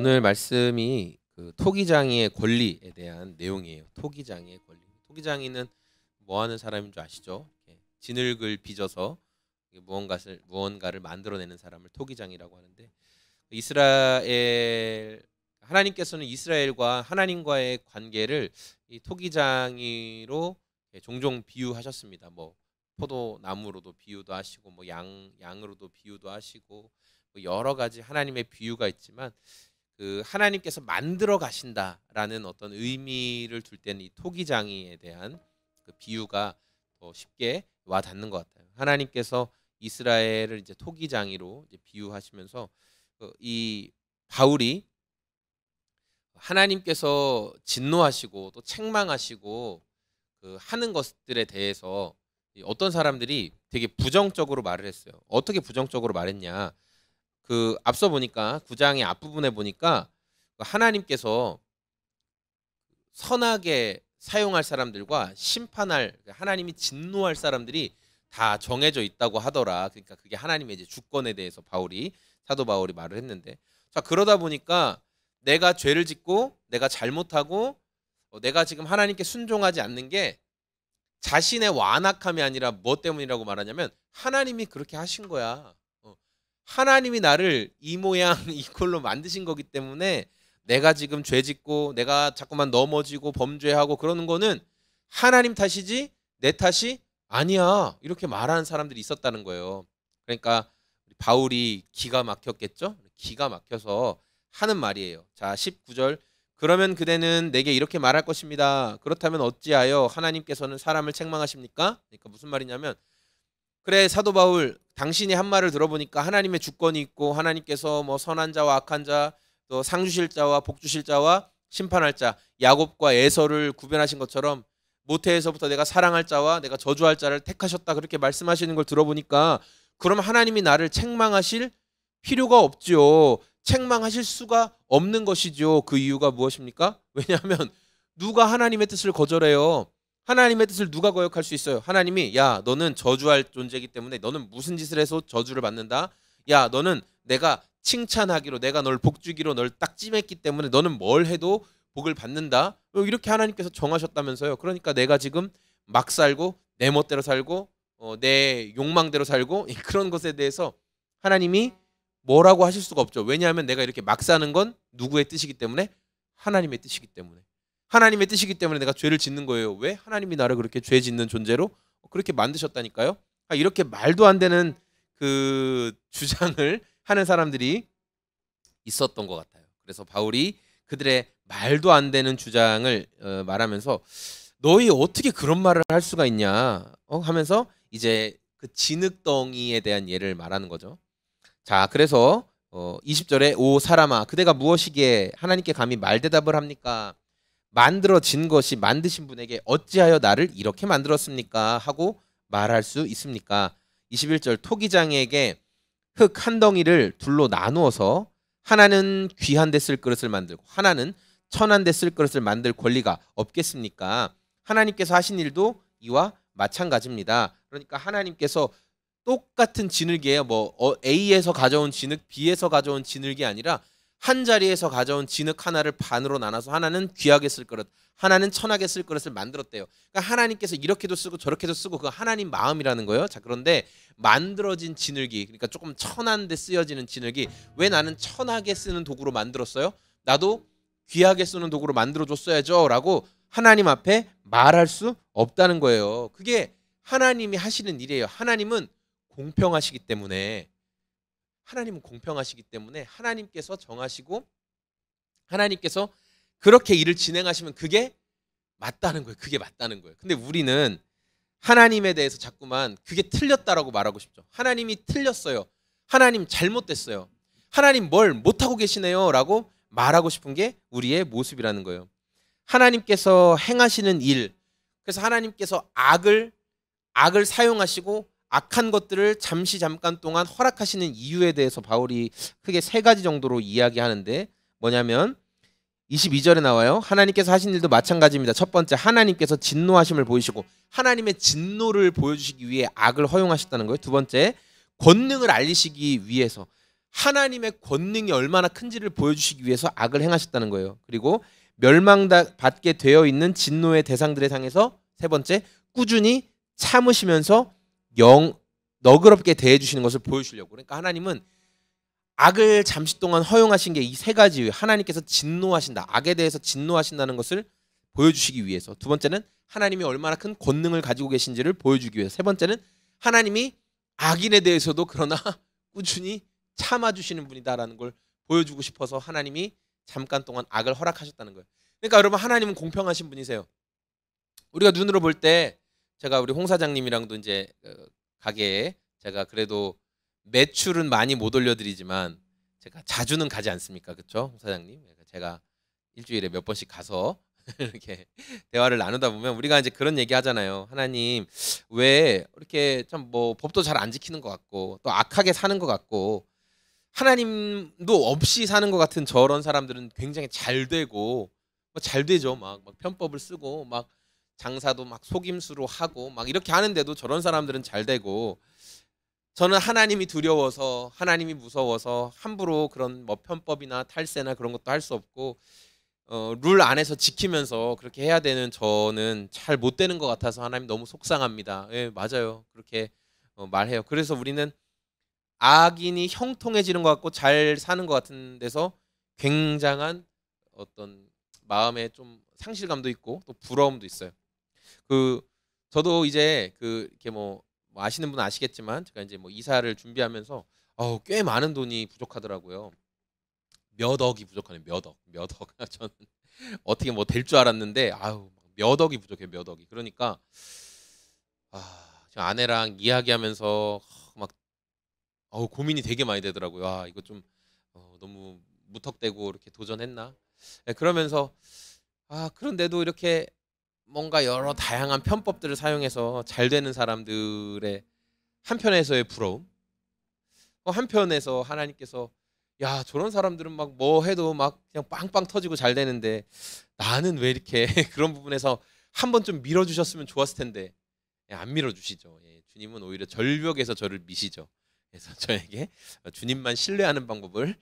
오늘 말씀이 그 토기장이의 권리에 대한 내용이에요. 토기장이의 권리. 토기장이는 뭐 하는 사람인 줄 아시죠? 진흙을 빚어서 무언가를 만들어내는 사람을 토기장이라고 하는데, 하나님께서는 이스라엘과 하나님과의 관계를 이 토기장이로 종종 비유하셨습니다. 뭐 포도나무로도 비유도 하시고, 뭐 양으로도 비유도 하시고, 뭐 여러 가지 하나님의 비유가 있지만, 그 하나님께서 만들어 가신다라는 어떤 의미를 둘 때는 이 토기장이에 대한 그 비유가 더 쉽게 와 닿는 것 같아요. 하나님께서 이스라엘을 이제 토기장이로 이제 비유하시면서 이 바울이 하나님께서 진노하시고 또 책망하시고 그 하는 것들에 대해서 어떤 사람들이 되게 부정적으로 말을 했어요. 어떻게 부정적으로 말했냐? 그 앞서 보니까 9장의 앞부분에 보니까 하나님께서 선하게 사용할 사람들과 심판할, 하나님이 진노할 사람들이 다 정해져 있다고 하더라. 그러니까 그게 하나님의 이제 주권에 대해서 사도 바울이 말을 했는데, 자, 그러다 보니까 내가 죄를 짓고 내가 잘못하고 내가 지금 하나님께 순종하지 않는 게 자신의 완악함이 아니라 뭐 때문이라고 말하냐면 하나님이 그렇게 하신 거야. 하나님이 나를 이 모양 이 꼴로 만드신 거기 때문에 내가 지금 죄 짓고 내가 자꾸만 넘어지고 범죄하고 그러는 거는 하나님 탓이지 내 탓이 아니야, 이렇게 말하는 사람들이 있었다는 거예요. 그러니까 바울이 기가 막혔겠죠. 기가 막혀서 하는 말이에요. 자, 19절. 그러면 그대는 내게 이렇게 말할 것입니다. 그렇다면 어찌하여 하나님께서는 사람을 책망하십니까? 그러니까 무슨 말이냐면, 그래 사도 바울, 당신이 한 말을 들어보니까 하나님의 주권이 있고 하나님께서 뭐 선한 자와 악한 자, 또 상 주실 자와 복 주실 자와 심판할 자, 야곱과 에서를 구별하신 것처럼 모태에서부터 내가 사랑할 자와 내가 저주할 자를 택하셨다, 그렇게 말씀하시는 걸 들어보니까 그럼 하나님이 나를 책망하실 필요가 없죠. 책망하실 수가 없는 것이죠. 그 이유가 무엇입니까? 왜냐하면 누가 하나님의 뜻을 거절해요? 하나님의 뜻을 누가 거역할 수 있어요? 하나님이, 야, 너는 저주할 존재이기 때문에 너는 무슨 짓을 해서 저주를 받는다? 야, 너는 내가 칭찬하기로, 내가 널 복주기로 널 딱 찜했기 때문에 너는 뭘 해도 복을 받는다? 이렇게 하나님께서 정하셨다면서요. 그러니까 내가 지금 막 살고 내 멋대로 살고 내 욕망대로 살고 그런 것에 대해서 하나님이 뭐라고 하실 수가 없죠. 왜냐하면 내가 이렇게 막 사는 건 누구의 뜻이기 때문에? 하나님의 뜻이기 때문에. 하나님의 뜻이기 때문에 내가 죄를 짓는 거예요. 왜? 하나님이 나를 그렇게 죄 짓는 존재로 그렇게 만드셨다니까요. 이렇게 말도 안 되는 그 주장을 하는 사람들이 있었던 것 같아요. 그래서 바울이 그들의 말도 안 되는 주장을 말하면서 너희 어떻게 그런 말을 할 수가 있냐 하면서 이제 그 진흙덩이에 대한 예를 말하는 거죠. 자, 그래서 20절에 오 사람아, 그대가 무엇이기에 하나님께 감히 말대답을 합니까? 만들어진 것이 만드신 분에게 어찌하여 나를 이렇게 만들었습니까? 하고 말할 수 있습니까? 21절 토기장에게 흙 한 덩이를 둘로 나누어서 하나는 귀한 데 쓸 그릇을 만들고 하나는 천한 데 쓸 그릇을 만들 권리가 없겠습니까? 하나님께서 하신 일도 이와 마찬가지입니다. 그러니까 하나님께서 똑같은 진흙이에요. A에서 가져온 진흙, B에서 가져온 진흙이 아니라 한 자리에서 가져온 진흙 하나를 반으로 나눠서 하나는 귀하게 쓸 그릇, 하나는 천하게 쓸 그릇을 만들었대요. 그러니까 하나님께서 이렇게도 쓰고 저렇게도 쓰고 그거 하나님 마음이라는 거예요. 자, 그런데 만들어진 진흙이, 그러니까 조금 천한 데 쓰여지는 진흙이 왜 나는 천하게 쓰는 도구로 만들었어요? 나도 귀하게 쓰는 도구로 만들어줬어야죠 라고 하나님 앞에 말할 수 없다는 거예요. 그게 하나님이 하시는 일이에요. 하나님은 공평하시기 때문에 하나님께서 정하시고 하나님께서 그렇게 일을 진행하시면 그게 맞다는 거예요. 그게 맞다는 거예요. 근데 우리는 하나님에 대해서 자꾸만 그게 틀렸다라고 말하고 싶죠. 하나님이 틀렸어요. 하나님 잘못됐어요. 하나님 뭘 못하고 계시네요 라고 말하고 싶은 게 우리의 모습이라는 거예요. 하나님께서 행하시는 일, 그래서 하나님께서 악을 사용하시고 악한 것들을 잠깐 동안 허락하시는 이유에 대해서 바울이 크게 3가지 정도로 이야기하는데, 뭐냐면 22절에 나와요. 하나님께서 하신 일도 마찬가지입니다. 첫 번째, 하나님께서 진노하심을 보이시고 하나님의 진노를 보여주시기 위해 악을 허용하셨다는 거예요. 두 번째, 권능을 알리시기 위해서 하나님의 권능이 얼마나 큰지를 보여주시기 위해서 악을 행하셨다는 거예요. 그리고 멸망받게 되어 있는 진노의 대상들을 향해서 세 번째, 꾸준히 참으시면서 너그럽게 대해주시는 것을 보여주시려고. 그러니까 하나님은 악을 잠시 동안 허용하신 게 이 세 가지예요. 하나님께서 진노하신다. 악에 대해서 진노하신다는 것을 보여주시기 위해서. 두 번째는 하나님이 얼마나 큰 권능을 가지고 계신지를 보여주기 위해서. 세 번째는 하나님이 악인에 대해서도 그러나 꾸준히 참아주시는 분이다라는 걸 보여주고 싶어서 하나님이 잠깐 동안 악을 허락하셨다는 거예요. 그러니까 여러분, 하나님은 공평하신 분이세요. 우리가 눈으로 볼 때, 제가 우리 홍 사장님이랑도 이제 가게에 제가 그래도 매출은 많이 못 올려드리지만 제가 자주는 가지 않습니까, 그렇죠, 홍 사장님? 제가 일주일에 몇 번씩 가서 이렇게 대화를 나누다 보면 우리가 이제 그런 얘기 하잖아요. 하나님, 왜 이렇게 참 뭐 법도 잘 안 지키는 것 같고 또 악하게 사는 것 같고, 하나님도 없이 사는 것 같은 저런 사람들은 굉장히 잘 되고, 뭐 잘 되죠. 막 편법을 쓰고 막 장사도 막 속임수로 하고 막 이렇게 하는데도 저런 사람들은 잘 되고, 저는 하나님이 두려워서, 하나님이 무서워서 함부로 그런 뭐 편법이나 탈세나 그런 것도 할 수 없고 룰 안에서 지키면서 그렇게 해야 되는 저는 잘 못 되는 것 같아서 하나님 너무 속상합니다. 예, 맞아요. 그렇게 말해요. 그래서 우리는 악인이 형통해지는 것 같고 잘 사는 것 같은 데서 굉장한 어떤 마음에 좀 상실감도 있고 또 부러움도 있어요. 저도 이제 이렇게 뭐 아시는 분은 아시겠지만 제가 이제 뭐 이사를 준비하면서 꽤 많은 돈이 부족하더라고요. 몇 억이 부족하네. 몇 억. 저는 어떻게 뭐 될 줄 알았는데 몇 억이 부족해. 몇 억이. 그러니까 지금 아내랑 이야기하면서 막 고민이 되게 많이 되더라고요. 이거 좀 너무 무턱대고 이렇게 도전했나? 네, 그러면서 그런데도 이렇게 뭔가 여러 다양한 편법들을 사용해서 잘 되는 사람들의 한편에서의 부러움, 한편에서 하나님께서 야, 저런 사람들은 막 뭐 해도 막 그냥 빵빵 터지고 잘 되는데 나는 왜 이렇게 그런 부분에서 한번 좀 밀어주셨으면 좋았을 텐데 안 밀어주시죠. 주님은 오히려 절벽에서 저를 미시죠. 그래서 저에게 주님만 신뢰하는 방법을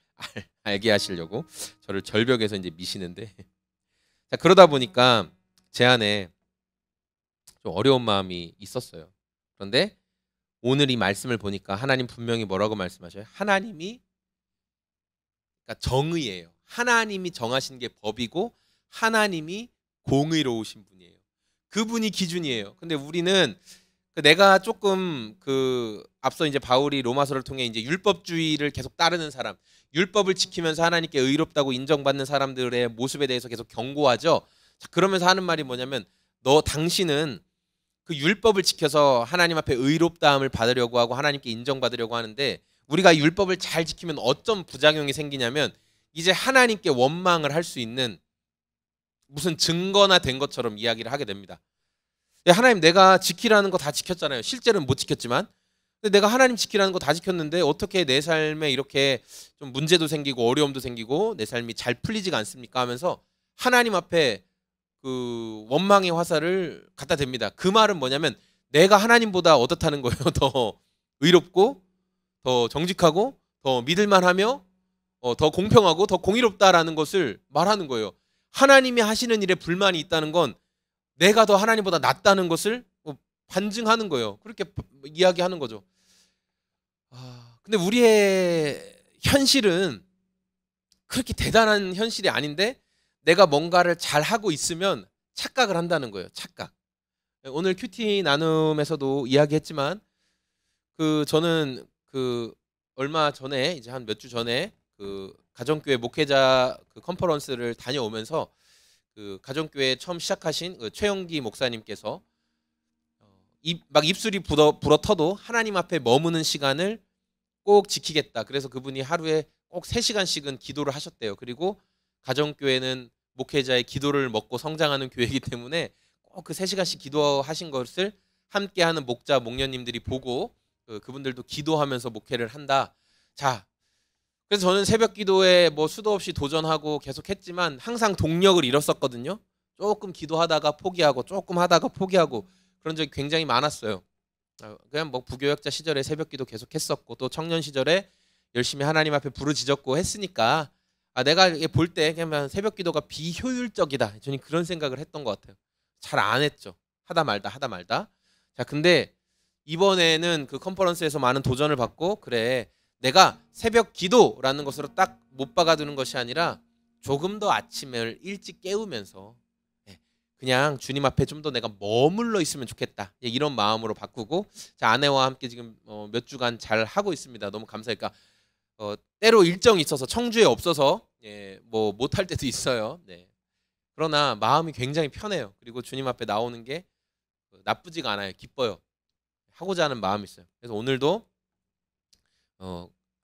알게 하시려고 저를 절벽에서 이제 미시는데, 자, 그러다 보니까 제 안에 좀 어려운 마음이 있었어요. 그런데 오늘 이 말씀을 보니까 하나님 분명히 뭐라고 말씀하셔요? 하나님이, 그러니까 정의예요. 하나님이 정하신 게 법이고 하나님이 공의로우신 분이에요. 그분이 기준이에요. 근데 우리는 내가 조금 앞서 이제 바울이 로마서를 통해 이제 율법주의를 계속 따르는 사람, 율법을 지키면서 하나님께 의롭다고 인정받는 사람들의 모습에 대해서 계속 경고하죠. 자, 그러면서 하는 말이 뭐냐면, 당신은 그 율법을 지켜서 하나님 앞에 의롭다함을 받으려고 하고 하나님께 인정받으려고 하는데, 우리가 율법을 잘 지키면 어떤 부작용이 생기냐면 이제 하나님께 원망을 할 수 있는 무슨 증거나 된 것처럼 이야기를 하게 됩니다. 하나님, 내가 지키라는 거 다 지켰잖아요. 실제로는 못 지켰지만. 근데 내가 하나님 지키라는 거 다 지켰는데 어떻게 내 삶에 이렇게 좀 문제도 생기고 어려움도 생기고 내 삶이 잘 풀리지가 않습니까? 하면서 하나님 앞에 원망의 화살을 갖다 댑니다. 그 말은 뭐냐면 내가 하나님보다 어떻다는 거예요. 더 의롭고 더 정직하고 더 믿을만하며 더 공평하고 더 공의롭다라는 것을 말하는 거예요. 하나님이 하시는 일에 불만이 있다는 건 내가 더 하나님보다 낫다는 것을 반증하는 거예요. 그렇게 이야기하는 거죠. 근데 우리의 현실은 그렇게 대단한 현실이 아닌데 내가 뭔가를 잘 하고 있으면 착각을 한다는 거예요. 착각. 오늘 큐티 나눔에서도 이야기했지만 저는 얼마 전에 이제 한 몇 주 전에 가정교회 목회자 컨퍼런스를 다녀오면서 가정교회 처음 시작하신 최영기 목사님께서 막 입술이 불어터도 하나님 앞에 머무는 시간을 꼭 지키겠다. 그래서 그분이 하루에 꼭 3시간씩은 기도를 하셨대요. 그리고 가정교회는 목회자의 기도를 먹고 성장하는 교회이기 때문에 꼭 그 3시간씩 기도하신 것을 함께하는 목자, 목녀님들이 보고 그분들도 기도하면서 목회를 한다. 자, 그래서 저는 새벽 기도에 뭐 수도 없이 도전하고 계속 했지만 항상 동력을 잃었었거든요. 조금 기도하다가 포기하고 조금 하다가 포기하고 그런 적이 굉장히 많았어요. 그냥 뭐 부교역자 시절에 새벽 기도 계속 했었고 또 청년 시절에 열심히 하나님 앞에 부르짖었고 했으니까 내가 볼 때 그냥 새벽 기도가 비효율적이다. 저는 그런 생각을 했던 것 같아요. 잘 안 했죠. 하다 말다 하다 말다. 자, 근데 이번에는 그 컨퍼런스에서 많은 도전을 받고 그래 내가 새벽 기도라는 것으로 딱 못 박아두는 것이 아니라 조금 더 아침을 일찍 깨우면서 그냥 주님 앞에 좀 더 내가 머물러 있으면 좋겠다. 이런 마음으로 바꾸고 자, 아내와 함께 지금 몇 주간 잘 하고 있습니다. 너무 감사해요. 그러니까 때로 일정이 있어서 청주에 없어서 뭐 못할 때도 있어요. 네. 그러나 마음이 굉장히 편해요. 그리고 주님 앞에 나오는 게 나쁘지가 않아요. 기뻐요. 하고자 하는 마음이 있어요. 그래서 오늘도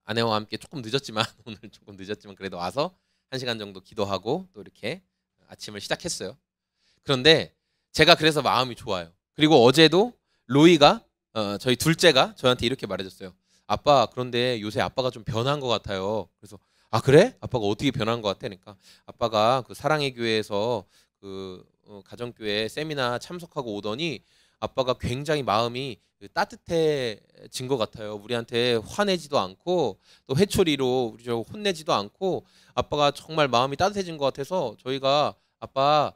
아내와 함께 조금 늦었지만 오늘 조금 늦었지만 그래도 와서 1시간 정도 기도하고 또 이렇게 아침을 시작했어요. 그런데 제가 그래서 마음이 좋아요. 그리고 어제도 로이가 저희 둘째가 저한테 이렇게 말해줬어요. 아빠 그런데 요새 아빠가 좀 변한 것 같아요. 그래서 아 그래? 아빠가 어떻게 변한 것 같아? 그러니까 아빠가 그 사랑의 교회에서 그 가정교회 세미나 참석하고 오더니 아빠가 굉장히 마음이 따뜻해진 것 같아요. 우리한테 화내지도 않고 또 회초리로 우리 혼내지도 않고 아빠가 정말 마음이 따뜻해진 것 같아서 저희가 아빠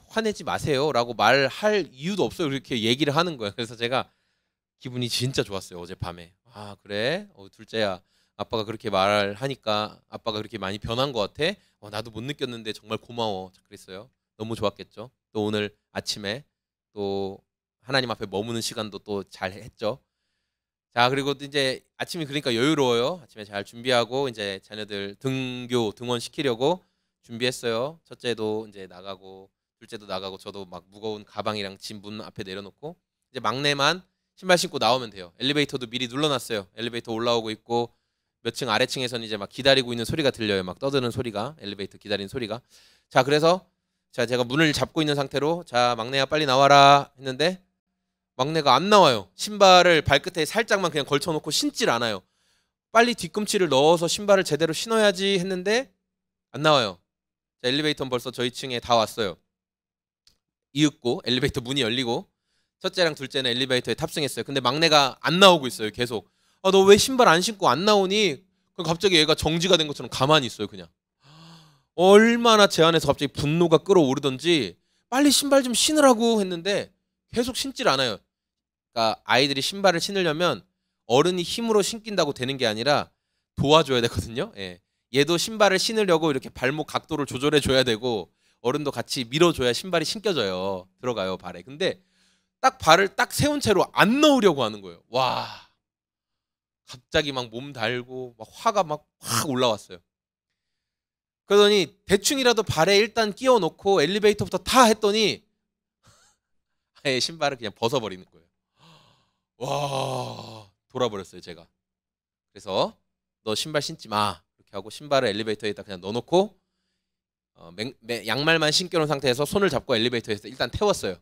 화내지 마세요라고 말할 이유도 없어요. 이렇게 얘기를 하는 거예요. 그래서 제가 기분이 진짜 좋았어요. 어젯밤에. 아 그래? 둘째야. 아빠가 그렇게 말하니까 아빠가 그렇게 많이 변한 것 같아? 나도 못 느꼈는데 정말 고마워. 그랬어요. 너무 좋았겠죠. 또 오늘 아침에 또 하나님 앞에 머무는 시간도 또 잘 했죠. 자 그리고 이제 아침이 그러니까 여유로워요. 아침에 잘 준비하고 이제 자녀들 등원 시키려고 준비했어요. 첫째도 이제 나가고 둘째도 나가고 저도 막 무거운 가방이랑 짐 문 앞에 내려놓고 이제 막내만 신발 신고 나오면 돼요. 엘리베이터도 미리 눌러놨어요. 엘리베이터 올라오고 있고 몇 층 아래층에서는 이제 막 기다리고 있는 소리가 들려요. 막 떠드는 소리가 엘리베이터 기다리는 소리가. 자 그래서 자 제가 문을 잡고 있는 상태로 자 막내야 빨리 나와라 했는데 막내가 안 나와요. 신발을 발끝에 살짝만 그냥 걸쳐놓고 신질 않아요. 빨리 뒤꿈치를 넣어서 신발을 제대로 신어야지 했는데 안 나와요. 자, 엘리베이터는 벌써 저희 층에 다 왔어요. 이윽고 엘리베이터 문이 열리고 첫째랑 둘째는 엘리베이터에 탑승했어요. 근데 막내가 안 나오고 있어요. 계속. 너 왜 신발 안 신고 안 나오니? 그럼 갑자기 얘가 정지가 된 것처럼 가만히 있어요. 그냥. 얼마나 제 안에서 갑자기 분노가 끓어오르던지 빨리 신발 좀 신으라고 했는데 계속 신질 않아요. 그러니까 아이들이 신발을 신으려면 어른이 힘으로 신긴다고 되는 게 아니라 도와줘야 되거든요. 예. 얘도 신발을 신으려고 이렇게 발목 각도를 조절해 줘야 되고 어른도 같이 밀어줘야 신발이 신겨져요. 들어가요 발에. 근데 딱 발을 딱 세운 채로 안 넣으려고 하는 거예요. 와 갑자기 막 몸 달고 막 화가 막 확 올라왔어요. 그러더니 대충이라도 발에 일단 끼워 놓고 엘리베이터부터 타 했더니 아예 신발을 그냥 벗어버리는 거예요. 와 돌아버렸어요 제가. 그래서 너 신발 신지 마 이렇게 하고 신발을 엘리베이터에다 그냥 넣어놓고 양말만 신겨놓은 상태에서 손을 잡고 엘리베이터에서 일단 태웠어요.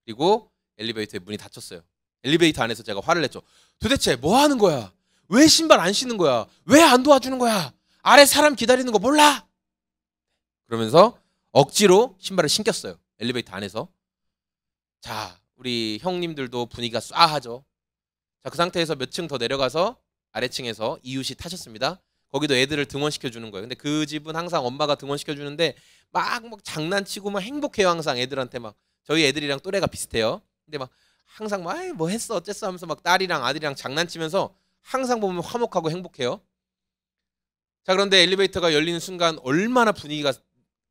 그리고 엘리베이터의 문이 닫혔어요. 엘리베이터 안에서 제가 화를 냈죠. 도대체 뭐 하는 거야? 왜 신발 안 신는 거야? 왜 안 도와주는 거야? 아래 사람 기다리는 거 몰라? 그러면서 억지로 신발을 신겼어요. 엘리베이터 안에서. 자 우리 형님들도 분위기가 쏴하죠. 자 그 상태에서 몇 층 더 내려가서 아래층에서 이웃이 타셨습니다. 거기도 애들을 등원시켜 주는 거예요. 근데 그 집은 항상 엄마가 등원시켜 주는데 막 장난치고 막 행복해요. 항상 애들한테 막 저희 애들이랑 또래가 비슷해요. 근데 막 항상 막 뭐 했어 어쨌어 하면서 막 딸이랑 아들이랑 장난치면서 항상 보면 화목하고 행복해요. 자 그런데 엘리베이터가 열리는 순간 얼마나 분위기가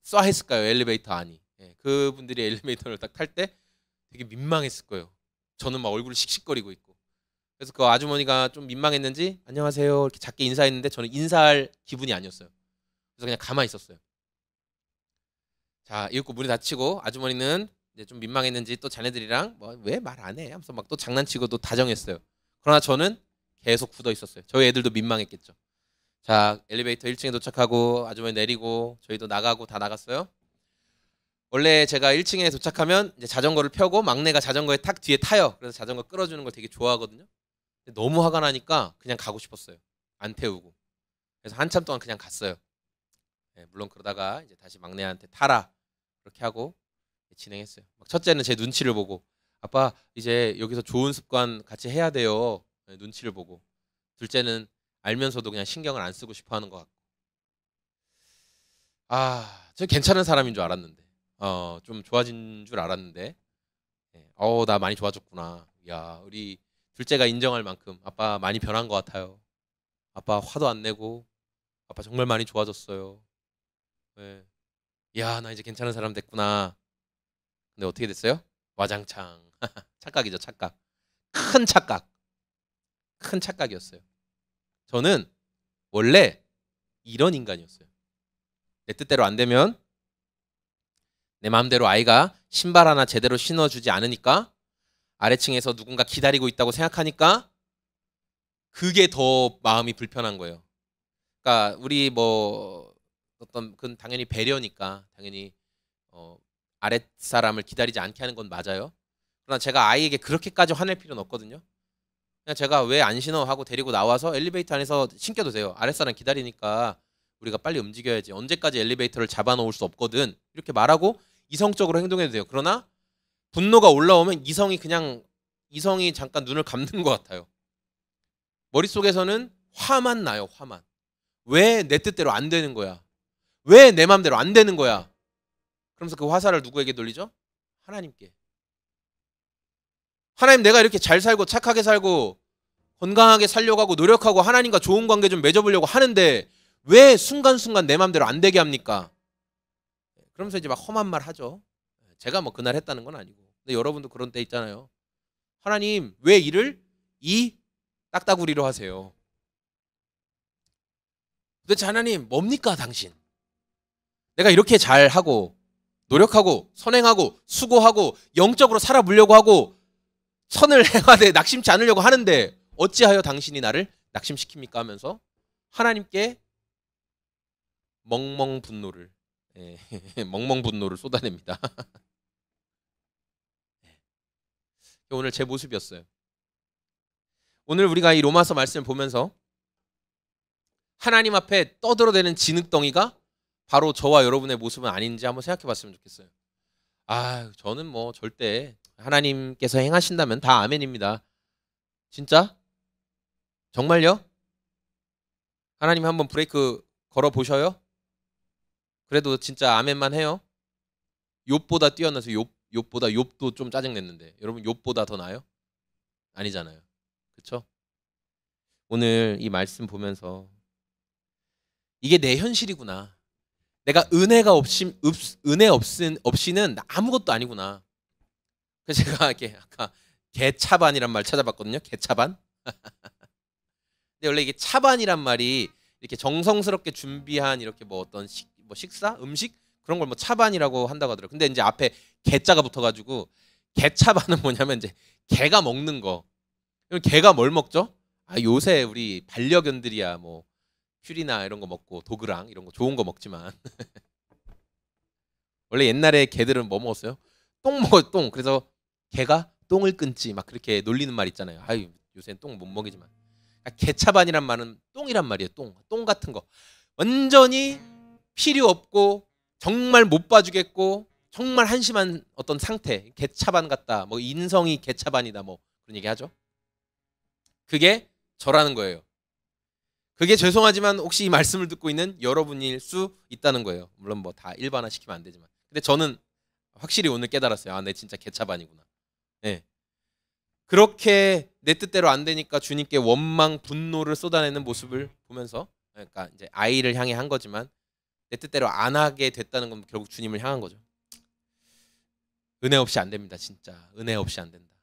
쏴했을까요? 엘리베이터 안이. 그분들이 엘리베이터를 딱 탈 때 되게 민망했을 거예요. 저는 막 얼굴이 씩씩거리고 있고. 그래서 그 아주머니가 좀 민망했는지 안녕하세요 이렇게 작게 인사했는데 저는 인사할 기분이 아니었어요. 그래서 그냥 가만히 있었어요. 자 이윽고 문이 닫히고 아주머니는 이제 좀 민망했는지 또 자네들이랑 뭐 왜 말 안 해? 하면서 막 또 장난치고 또 다정했어요. 그러나 저는 계속 굳어 있었어요. 저희 애들도 민망했겠죠. 자 엘리베이터 1층에 도착하고 아주머니 내리고 저희도 나가고 다 나갔어요. 원래 제가 1층에 도착하면 이제 자전거를 펴고 막내가 자전거에 탁 뒤에 타요. 그래서 자전거 끌어주는 걸 되게 좋아하거든요. 근데 너무 화가 나니까 그냥 가고 싶었어요. 안 태우고. 그래서 한참 동안 그냥 갔어요. 물론 그러다가 이제 다시 막내한테 타라 그렇게 하고 진행했어요. 막 첫째는 제 눈치를 보고 아빠 이제 여기서 좋은 습관 같이 해야 돼요. 눈치를 보고 둘째는 알면서도 그냥 신경을 안 쓰고 싶어 하는 것 같고. 저 괜찮은 사람인 줄 알았는데, 좀 좋아진 줄 알았는데, 나 많이 좋아졌구나. 야, 우리 둘째가 인정할 만큼 아빠 많이 변한 것 같아요. 아빠 화도 안 내고, 아빠 정말 많이 좋아졌어요. 예. 야, 나 이제 괜찮은 사람 됐구나. 근데 어떻게 됐어요? 와장창. 착각이죠, 착각. 큰 착각. 큰 착각이었어요. 저는 원래 이런 인간이었어요. 내 뜻대로 안 되면 내 마음대로 아이가 신발 하나 제대로 신어주지 않으니까 아래층에서 누군가 기다리고 있다고 생각하니까 그게 더 마음이 불편한 거예요. 그러니까 우리 뭐 어떤 그건 당연히 배려니까 당연히 아랫사람을 기다리지 않게 하는 건 맞아요. 그러나 제가 아이에게 그렇게까지 화낼 필요는 없거든요. 그냥 제가 왜 안 신어 하고 데리고 나와서 엘리베이터 안에서 신겨도 돼요. 아랫사람 기다리니까 우리가 빨리 움직여야지. 언제까지 엘리베이터를 잡아놓을 수 없거든. 이렇게 말하고 이성적으로 행동해도 돼요. 그러나 분노가 올라오면 이성이 잠깐 눈을 감는 것 같아요. 머릿속에서는 화만 나요. 화만. 왜 내 뜻대로 안 되는 거야? 왜 내 마음대로 안 되는 거야? 그러면서 그 화살을 누구에게 돌리죠? 하나님께. 하나님, 내가 이렇게 잘 살고 착하게 살고 건강하게 살려고 하고 노력하고 하나님과 좋은 관계 좀 맺어보려고 하는데 왜 순간순간 내 마음대로 안 되게 합니까? 그러면서 이제 막 험한 말 하죠. 제가 뭐 그날 했다는 건 아니고. 근데 여러분도 그런 때 있잖아요. 하나님, 왜 일을 이 딱따구리로 하세요? 도대체 하나님, 뭡니까 당신? 내가 이렇게 잘하고 노력하고 선행하고 수고하고 영적으로 살아보려고 하고 선을 행하되 낙심치 않으려고 하는데 어찌하여 당신이 나를 낙심시킵니까? 하면서 하나님께 멍멍 분노를 멍멍 분노를 쏟아냅니다. 오늘 제 모습이었어요. 오늘 우리가 이 로마서 말씀을 보면서 하나님 앞에 떠들어대는 진흙덩이가 바로 저와 여러분의 모습은 아닌지 한번 생각해 봤으면 좋겠어요. 저는 뭐 절대 하나님께서 행하신다면 다 아멘입니다. 진짜? 정말요? 하나님 한번 브레이크 걸어 보셔요? 그래도 진짜 아멘만 해요? 욥보다 뛰어나서 욥보다 욥도 좀 짜증냈는데 여러분 욥보다 더 나아요? 아니잖아요. 그렇죠? 오늘 이 말씀 보면서 이게 내 현실이구나. 내가 은혜 없이는 아무것도 아니구나. 그래서 제가 이렇게 아까 개차반이란 말 찾아봤거든요. 개차반. 근데 원래 이게 차반이란 말이 이렇게 정성스럽게 준비한 이렇게 뭐 어떤 식사, 음식 그런 걸 뭐 차반이라고 한다고 하더라고요. 근데 이제 앞에 개자가 붙어가지고 개차반은 뭐냐면 이제 개가 먹는 거. 그럼 개가 뭘 먹죠? 요새 우리 반려견들이야 뭐 퓨리나 이런 거 먹고 도그랑 이런 거 좋은 거 먹지만 원래 옛날에 개들은 뭐 먹었어요? 똥 먹어요, 똥. 그래서 개가 똥을 끊지 막 그렇게 놀리는 말 있잖아요. 요새는 똥 못 먹이지만. 개차반이란 말은 똥이란 말이에요. 똥 같은 거. 완전히 필요 없고 정말 못 봐주겠고 정말 한심한 어떤 상태. 개차반 같다. 뭐 인성이 개차반이다. 뭐 그런 얘기 하죠. 그게 저라는 거예요. 그게 죄송하지만 혹시 이 말씀을 듣고 있는 여러분일 수 있다는 거예요. 물론 뭐 다 일반화시키면 안 되지만. 근데 저는 확실히 오늘 깨달았어요. 내 진짜 개차반이구나. 네. 그렇게 내 뜻대로 안 되니까 주님께 원망, 분노를 쏟아내는 모습을 보면서 그러니까 이제 아이를 향해 한 거지만 내 뜻대로 안 하게 됐다는 건 결국 주님을 향한 거죠. 은혜 없이 안 됩니다. 진짜. 은혜 없이 안 된다.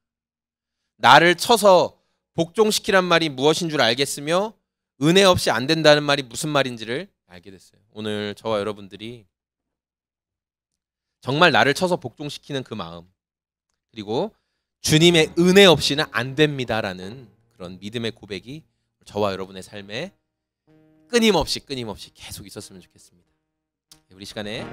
나를 쳐서 복종시키란 말이 무엇인 줄 알겠으며 은혜 없이 안 된다는 말이 무슨 말인지를 알게 됐어요. 오늘 저와 여러분들이 정말 나를 쳐서 복종시키는 그 마음 그리고 주님의 은혜 없이는 안 됩니다라는 그런 믿음의 고백이 저와 여러분의 삶에 끊임없이 계속 있었으면 좋겠습니다. 우리 시간에